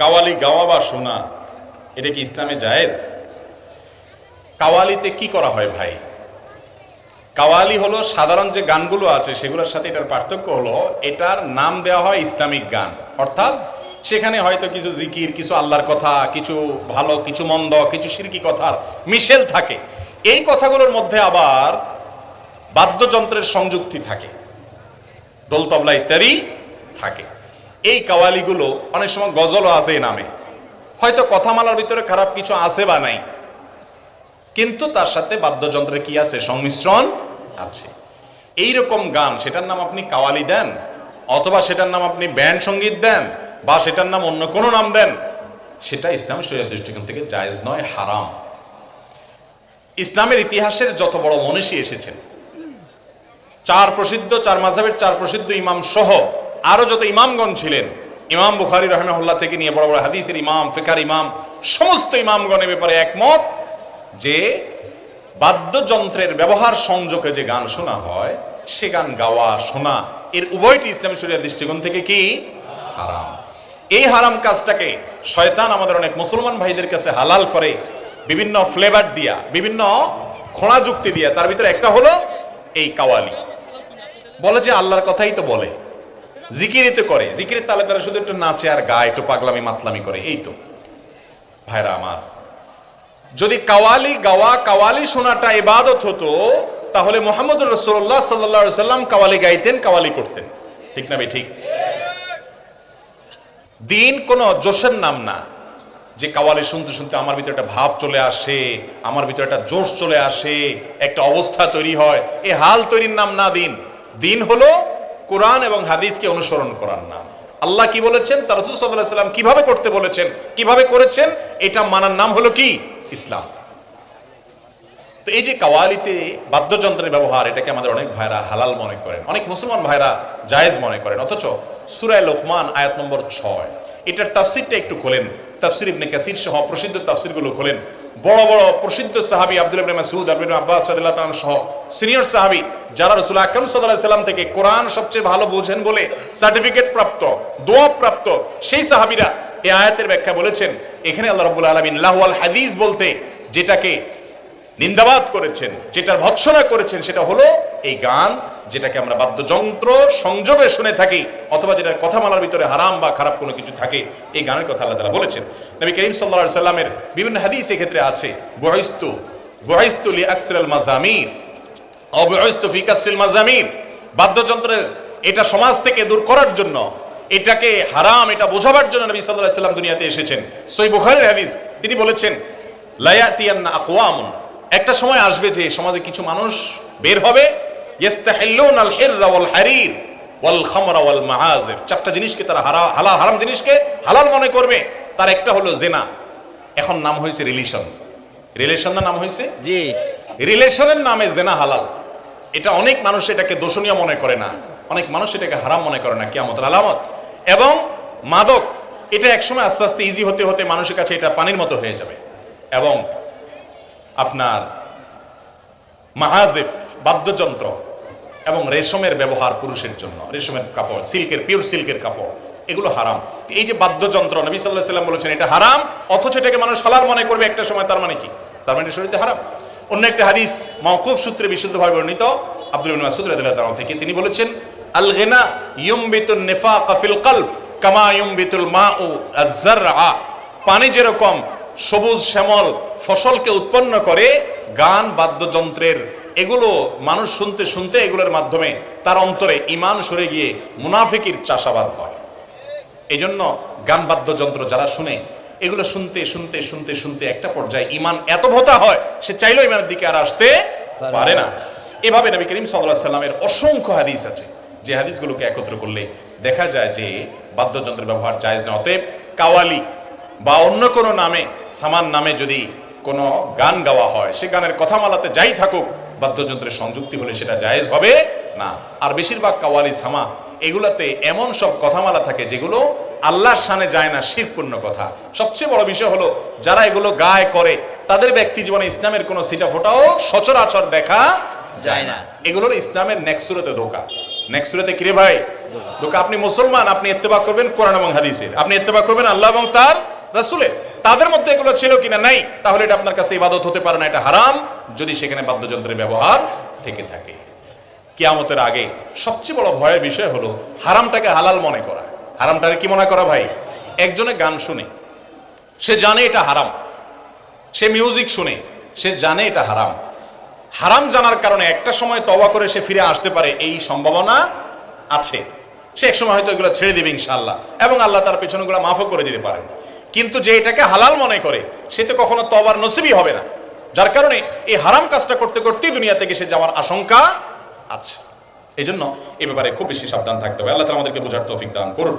কাওয়ালি গাওয়া বা শোনা এটা কি ইসলামে জায়েজ? কাওয়ালিতে কি করা হয় ভাই? কাওয়ালি হলো সাধারণ যে গানগুলো আছে সেগুলোর সাথে এটার পার্থক্য হলো এটার নাম দেওয়া হয় ইসলামিক গান, অর্থাৎ সেখানে হয়তো কিছু জিকির, কিছু আল্লাহর কথা, কিছু ভালো, কিছু মন্দ, কিছু শিরকি কথার মিশেল থাকে। এই কথাগুলোর মধ্যে আবার বাদ্যযন্ত্রের সংযুক্তি থাকে, দোল তবলা ইত্যাদি থাকে। এই কাওয়ালিগুলো অনেক সময় গজলও আছে এই নামে, হয়তো কথামালার ভিতরে খারাপ কিছু আছে বা নাই, কিন্তু তার সাথে বাদ্যযন্ত্রের কি আছে? সংমিশ্রণ আছে। এইরকম গান, সেটার নাম আপনি কাওয়ালি দেন, অথবা সেটার নাম আপনি ব্যান্ড সঙ্গীত দেন, বা সেটার নাম অন্য কোনো নাম দেন, সেটা ইসলামের শরীয়ত দৃষ্টিকোণ থেকে জায়েজ নয়, হারাম। ইসলামের ইতিহাসের যত বড় মনীষী এসেছেন, চার মাযহাবের চার প্রসিদ্ধ ইমাম সহ আরো যত ইমামগণ ছিলেন, ইমাম বুখারী রাহিমাহুল্লাহ থেকে নিয়ে বড় বড় হাদিসের ইমাম, ফিকহের ইমাম, সমস্ত ইমামগণের ব্যাপারে একমত যে বাদ্যযন্ত্রের ব্যবহার সংযোগে যে গান শোনা হয়, সে গান গাওয়া শোনা এর উভয়টি ইসলামী শরীয়ত দৃষ্টিকোণ থেকে কি? হারাম। এই হারাম কাজটাকে শয়তান আমাদের অনেক মুসলমান ভাইদের কাছে হালাল করে বিভিন্ন ফ্লেভার দিয়া, বিভিন্ন খোঁড়া যুক্তি দিয়া। তার ভিতরে একটা হলো এই কাওয়ালি। বলে যে আল্লাহর কথাই তো বলে, জিকিরই তো করে, জিকিরের তালে তারা শুধু একটু নাচে আর গায়, একটু পাগলামি মাতলামি করে, এই তো। ভাইরা আমার, যদি কাওয়ালি গাওয়া, কাওয়ালি শোনাটা ইবাদত হতো, তাহলে মুহাম্মদুর রাসূলুল্লাহ সাল্লাল্লাহু আলাইহি ওয়াসাল্লাম কাওয়ালি গাইতেন, কাওয়ালি করতেন, ঠিক না ভাই? ঠিক। দিন কোন জোশের নাম না যে কাওয়ালি শুনতে শুনতে আমার ভিতরে একটা ভাব চলে আসে, আমার ভিতরে একটা জোশ চলে আসে, একটা অবস্থা তৈরি হয়, এই হাল তৈরির নাম না দিন। দিন হলো কোরআন এবং হাদিসকে অনুসরণ করার নাম। আল্লাহ কি বলেছেন, তার রাসূল সাল্লাল্লাহু আলাইহি ওয়াসাল্লাম কিভাবে করতে বলেছেন, কিভাবে করেছেন, এটা মানার নাম হলো কি? ইসলাম। তো এই যে কাওয়ালিতে বাদ্যযন্ত্রের ব্যবহার, এটাকে আমাদের অনেক ভাইরা হালাল মনে করেন, অনেক মুসলমান ভাইরা জায়েজ মনে করেন, অথচ সূরা লোকমান আয়াত নম্বর 6 এটার তাফসীরটা একটু খোলেন, তাফসীর ইবনে কাসির সহ প্রসিদ্ধ তাফসীরগুলো খোলেন। বড় বড় প্রসিদ্ধ সাহাবী আব্দুল্লাহ ইবনে মাসউদ, আব্দুল্লাহ ইবনে আব্বাস রাদিয়াল্লাহু তাআলা সহ সিনিয়র সাহাবী, যারা রাসূল আকরাম সাল্লাল্লাহু আলাইহি সাল্লাম থেকে কোরআন সবচেয়ে ভালো বোঝেন বলে সার্টিফিকেট প্রাপ্ত, দোয়া প্রাপ্ত সেই সাহাবীরা এই আয়াতের ব্যাখ্যা বলেছেন, এখানে আল্লাহ রাব্বুল আলামিন লাহওয়াল হাদিস বলতে যেটাকে নিন্দাবাদ করেছেন, যেটার ভৎসনা করেছেন, সেটা হলো এই গান, যেটাকে আমরা বাদ্যযন্ত্র সংযোগে শুনে থাকি, অথবা যেটার কথামালার ভিতরে হারাম বা খারাপ কোনো কিছু থাকে, এই গানের কথা আল্লাহ তাআলা বলেছেন। নবী করিম সাল্লাল্লাহু আলাইহি সাল্লামের বিভিন্ন হাদিস এই ক্ষেত্রে আছে, বুইস্তু লিআকসিল মাযামির আও বুইস্তু ফি কাসরিল মাযামির। বাদ্যযন্ত্রের এটা সমাজ থেকে দূর করার জন্য, এটাকে হারাম এটা বোঝাবার জন্য নবী সাল্লাল্লাহু আলাইহি সাল্লাম দুনিয়াতে এসেছেন। সহিহ বুখারীর হাদিস, তিনি বলেছেন লা ইয়াতিয়ান্না আকওয়ামুন, একটা সময় আসবে যে সমাজে কিছু মানুষ বের হবে, ইস্তাহিল্লুনাল হিররা ওয়াল হারির ওয়াল খামরা ওয়াল মাআজিফ, চারটা জিনিসকে তারা হালাল, হারাম জিনিসকে হালাল মনে করবে। তার একটা হলো জেনা। এখন নাম হয়েছে রিলেশন, রিলেশনের নাম হয়েছে জি, রিলেশনের নামে জেনা হালাল। এটা অনেক মানুষ এটাকে দোষণীয় মনে করে না, অনেক মানুষ এটাকে হারাম মনে করে না, কিয়ামতের আলামত। এবং মাদক, এটা একসময় আস্তে আস্তে ইজি হতে হতে মানুষের কাছে এটা পানির মতো হয়ে যাবে। এবং আপনার মাহাজিফ বাদ্যযন্ত্র এবং রেশমের ব্যবহার পুরুষের জন্য, রেশমের কাপড়, সিল্কের, পিওর সিল্কের কাপড়, এগুলো হারাম। এই যে বাদ্যযন্ত্র, নবী সাল্লাল্লাহু আলাইহি ওয়াসাল্লাম বলেছেন এটা হারাম, অথচ এটাকে মানুষ হালাল মনে করবে একটা সময়। তার মানে কি? তার মানে শরীয়তে হারাম। অন্য একটা হাদিস মাওকুফ সূত্রে বিশুদ্ধভাবে বর্ণিত আব্দুল্লাহ ইবনে মাসউদ রাদিয়াল্লাহু তাআলা থেকে, তিনি বলেছেন আল গিনা ইউমবিতুন নিফাক ফিল কলব কামা ইউমবিতুল মাউ আয-যারআ। পানি যেরকম সবুজ শ্যামল ফসলকে উৎপন্ন করে, গান বাদ্যযন্ত্রের এগুলো মানুষ শুনতে শুনতে এগুলোর মাধ্যমে তার অন্তরে ঈমান সরে গিয়ে মুনাফিকির চাষাবাদ হয়। এই জন্য গান বাদ্যযন্ত্র যারা শুনে, এগুলো শুনতে শুনতে শুনতে শুনতে একটা পর্যায়ে ঈমান এত ভোঁতা হয়, সে চাইলেও ঈমানের দিকে আর আসতে পারে না। এভাবে নবী করিম সাল্লাল্লাহু আলাইহি সাল্লামের অসংখ্য হাদিস আছে, যে হাদিসগুলোকে একত্র করলে দেখা যায় যে বাদ্যযন্ত্রের ব্যবহার জায়েজ না। অতএব কাওয়ালি বা অন্য কোনো নামে, সামান নামে যদি কোনো গান গাওয়া হয়, সে গানের কথামালাতে যাই থাকুক, বাদ্যযন্ত্রের সংযুক্তি হলে সেটা জায়েজ হবে না। আর বেশিরভাগ কাওয়ালি, সামা, এগুলাতে এমন সব কথামালা থাকে যেগুলো আল্লাহর শানে যায় না, শিরকপূর্ণ কথা। সবচেয়ে বড় বিষয় হলো যারা এগুলো গায় করে, তাদের ব্যক্তি জীবনে ইসলামের কোনো সিটা ফোটাও সচরাচর দেখা যায় না। এগুলো হলো ইসলামের নেক্সুরতে ধোকা। নেক্সুরতে কিরে ভাই ধোকা। আপনি মুসলমান, আপনি ইত্তেবা করবেন কোরআন এবং হাদিসের, আপনি ইত্তেবা করবেন আল্লাহ এবং তার রাসূলের। তাদের মধ্যে এগুলো ছিল কিনা নাই, তাহলে এটা আপনার কাছে ইবাদত হতে পারে না, এটা হারাম যদি সেখানে বাদ্যযন্ত্রের ব্যবহার থেকে থাকে। কিয়ামতের আগে সবচেয়ে বড় ভয়ের বিষয় হলো হারামটাকে হালাল মনে করা। হারামটাকে কি মনে করা ভাই? একজনে গান শুনে, সে জানে এটা হারাম, সে মিউজিক শুনে, সে জানে এটা হারাম। হারাম জানার কারণে একটা সময় তওবা করে সে ফিরে আসতে পারে, এই সম্ভাবনা আছে। সে এক সময় হয়তো এগুলো ছেড়ে দিবে ইনশাআল্লাহ, এবং আল্লাহ তার পেছনেগুলো মাফও করে দিতে পারেন। কিন্তু যে এটাকে হালাল মনে করে সে তো কখনো তওবার নসিবই হবে না, যার কারণে এই হারাম কাজটা করতে করতেই দুনিয়া থেকে সে যাওয়ার আশঙ্কা আছে। এই জন্য এ ব্যাপারে খুব বেশি সাবধান থাকতে হবে। আল্লাহ তাআলা আমাদেরকে বোঝার তৌফিক দান করুন।